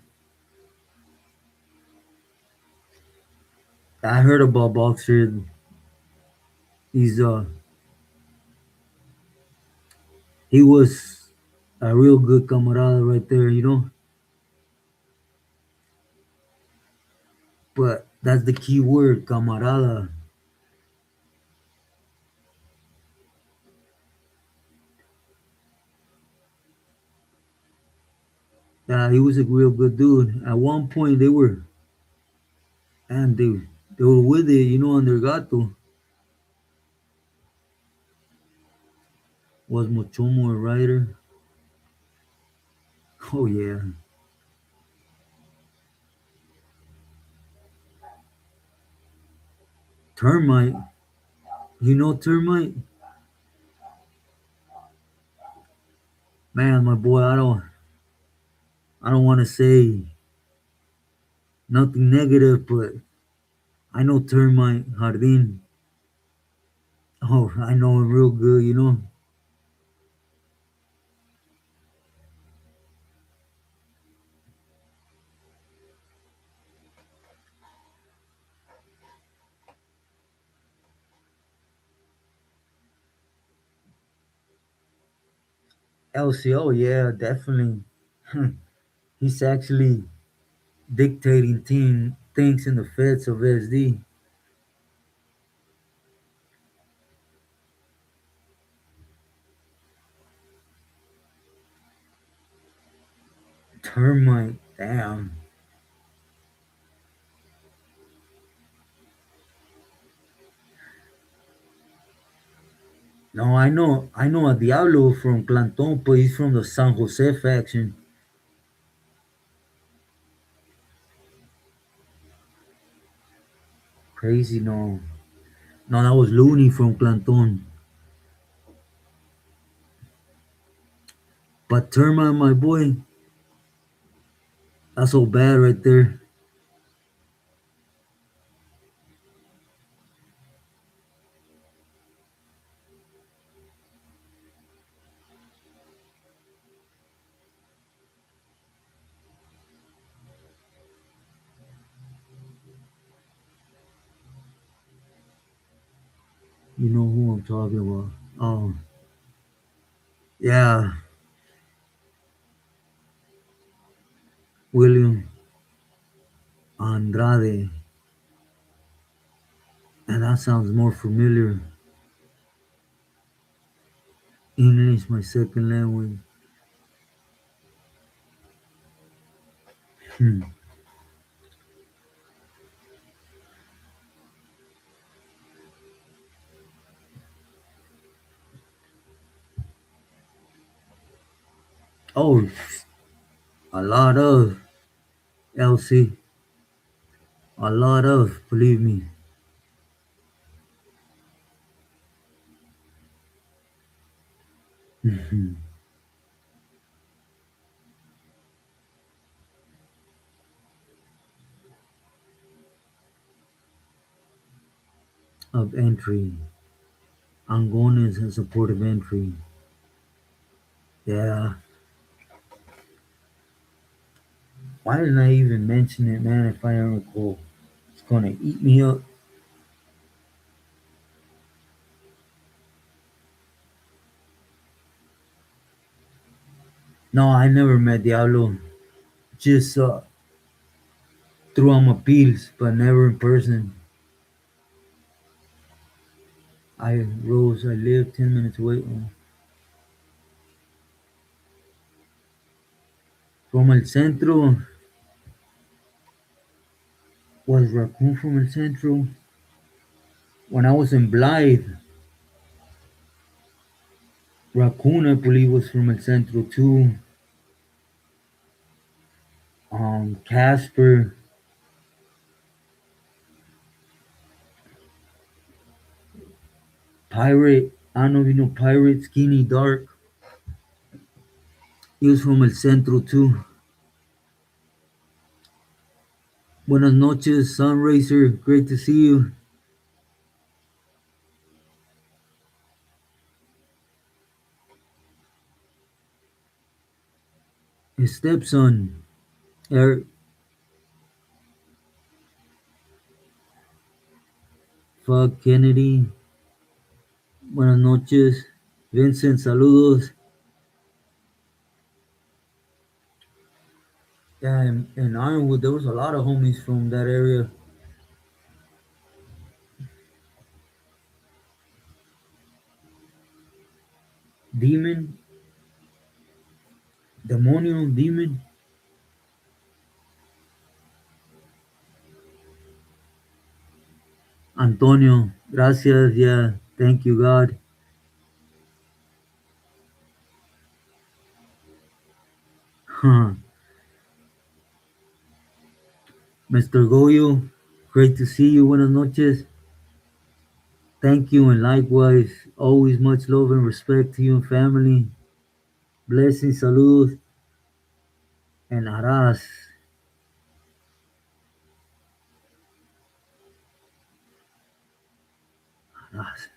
I heard about Boxer. He's he was a real good camarada right there. But that's the key word, camarada. Yeah, he was a real good dude. At one point, and they were with it, on their gato. Was Mochomo a writer? Oh yeah, termite. Termite? Man, my boy, I don't want to say nothing negative, but I know termite Jardin. Oh, I know him real good. LCO, yeah, definitely. He's actually dictating team things in the feds of SD. Termite, damn. No, I know a Diablo from Planton, but he's from the San Jose faction. Crazy, no. No, that was Looney from Planton. But Termite, my boy, that's so bad right there. You know who I'm talking about. Oh, yeah, William Andrade. And that sounds more familiar. English, my second language. Hmm. Oh, a lot of LC. A lot of, believe me. of entry. Angonas has a port of entry. Yeah. Why didn't I even mention it, man? If I don't recall, it's gonna eat me up. No, I never met Diablo. Just through on my appeals, but never in person. I lived 10 minutes away from el centro. Was Raccoon from el centro? When I was in Blythe, Raccoon, I believe, was from el centro too. Casper, Pirate. I don't know if you know Pirate, Skinny Dark. He was from el centro too. Buenas noches, Sunracer. Great to see you. His stepson, Eric. Fuck Kennedy. Buenas noches. Vincent, saludos. Yeah, in Ironwood, there was a lot of homies from that area. Demon, Demonio, Demon. Antonio, gracias. Yeah, thank you, God. Huh. Mr. Goyo, great to see you. Buenas noches. Thank you, and likewise, always much love and respect to you and family. Blessings, saludos, and aras. Aras.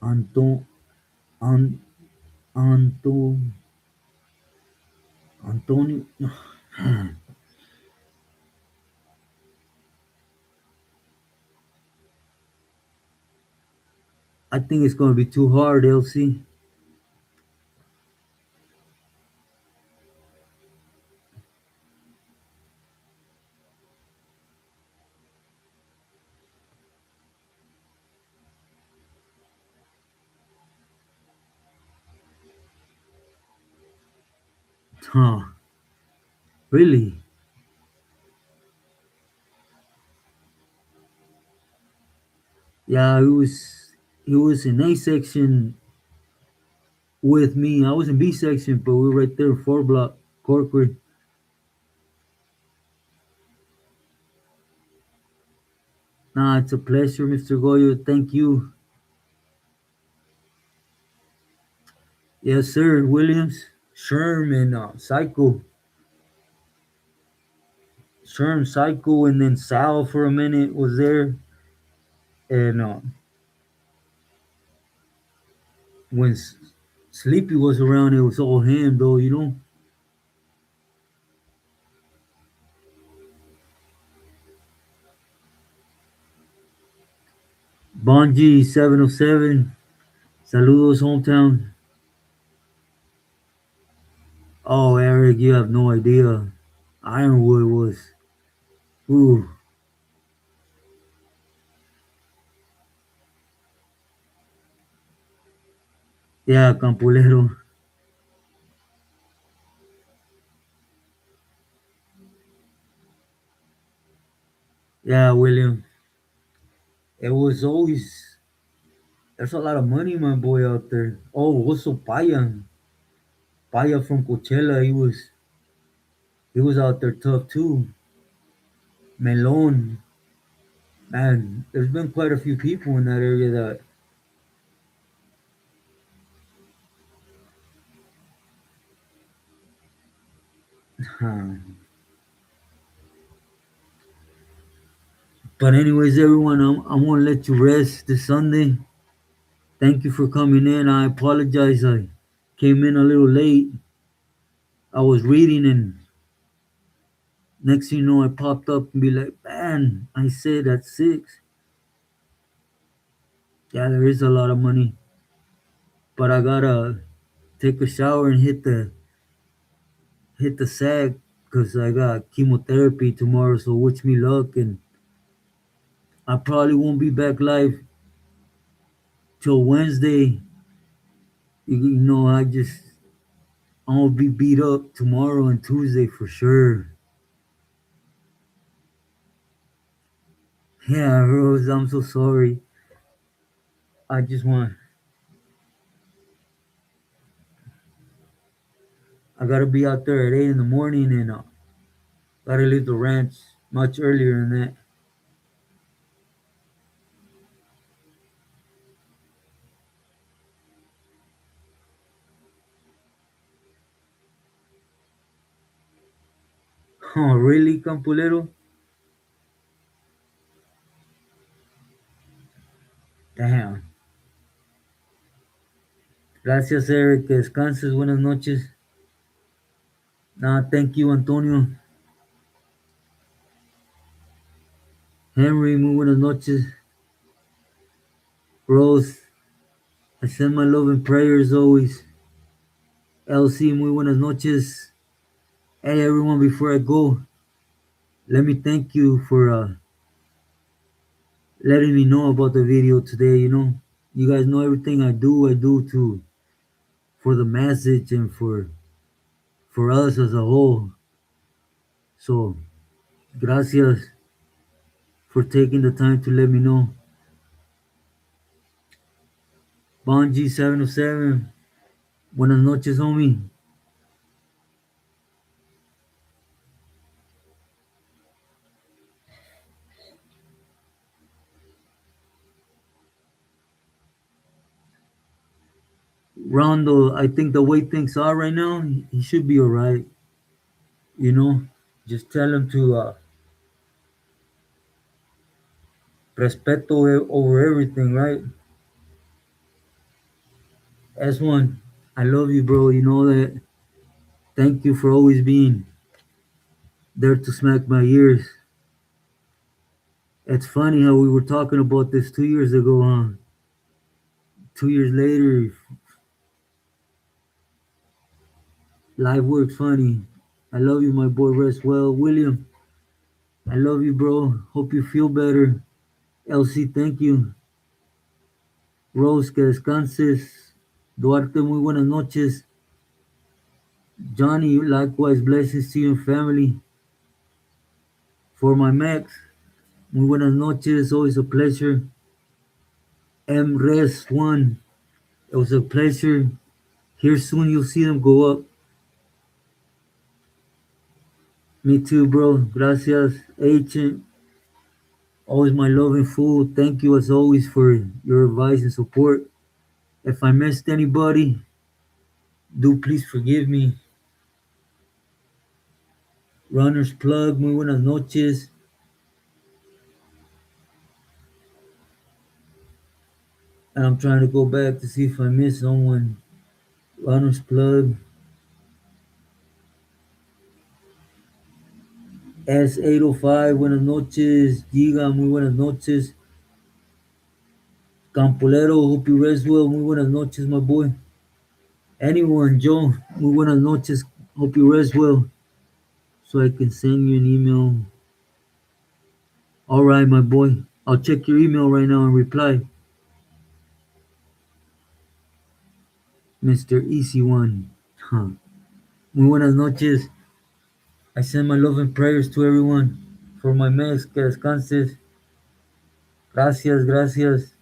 Anton, An, Anton, Antonio. I think it's going to be too hard, LC. Huh. Really? Yeah, he was in A section with me. I was in B section, but we were right there, 4 block, Corcoran. Nah, it's a pleasure, Mr. Goyo. Thank you. Yes, sir. Williams, Sherm, and Sherm, Psycho, and then Sal for a minute was there. And when Sleepy was around, it was all him, though, you know? Bonji 707. Saludos, hometown. Oh, Eric, you have no idea. Ironwood was, ooh, yeah, Campolero. Yeah, William. It was always, there's a lot of money, my boy, out there. Oh, also Paya. Paya from Coachella, he was out there tough too. Melon, man, there's been quite a few people in that area that, huh, But anyways, everyone, I'm gonna let you rest this Sunday. Thank you for coming in. I apologize. I came in a little late. I was reading, and next thing you know, I popped up and be like, man, I said at 6. Yeah, there is a lot of money, but I gotta take a shower and hit the sack because I got chemotherapy tomorrow. So wish me luck, and I probably won't be back live till Wednesday. You know, I'm gonna be beat up tomorrow and Tuesday for sure. Yeah, Rose, I'm so sorry. I just want, I gotta be out there at 8 in the morning, and gotta leave the ranch much earlier than that. Oh, really, Campolero? Damn. Gracias, Eric. Que descanses. Buenas noches. Nah, thank you, Antonio. Henry, muy buenas noches. Rose, I send my love and prayers always. LC, muy buenas noches. Hey, everyone, before I go, let me thank you for letting me know about the video today. You know, you guys know everything I do to for the message and for us as a whole. So, gracias for taking the time to let me know. Bonji 707, buenas noches, homie. Rondo, I think the way things are right now, he should be alright. You know, just tell him to respeto over everything, right? S1, I love you, bro. You know that. Thank you for always being there to smack my ears. It's funny how we were talking about this 2 years ago, huh? 2 years later, life works funny. I love you, my boy. Rest well. William, I love you, bro. Hope you feel better. LC, thank you. Rose, que descanses. Duarte, muy buenas noches. Johnny, likewise, blessings to you and family. For my Max, muy buenas noches. Always a pleasure. M Res 1, it was a pleasure. Here soon you'll see them go up. Me too, bro. Gracias. Agent, always my love and food. Thank you as always for your advice and support. If I missed anybody, do please forgive me. Runner's Plug, muy buenas noches. And I'm trying to go back to see if I missed someone. Runner's Plug. S805, buenas noches. Giga, muy buenas noches. Campolero, hope you rest well. Muy buenas noches, my boy. Anyone, Joe, muy buenas noches. Hope you rest well. So I can send you an email. All right, my boy. I'll check your email right now and reply. Mr. Easy One. Huh. Muy buenas noches. I send my love and prayers to everyone. For my max, que descanses. Gracias, gracias.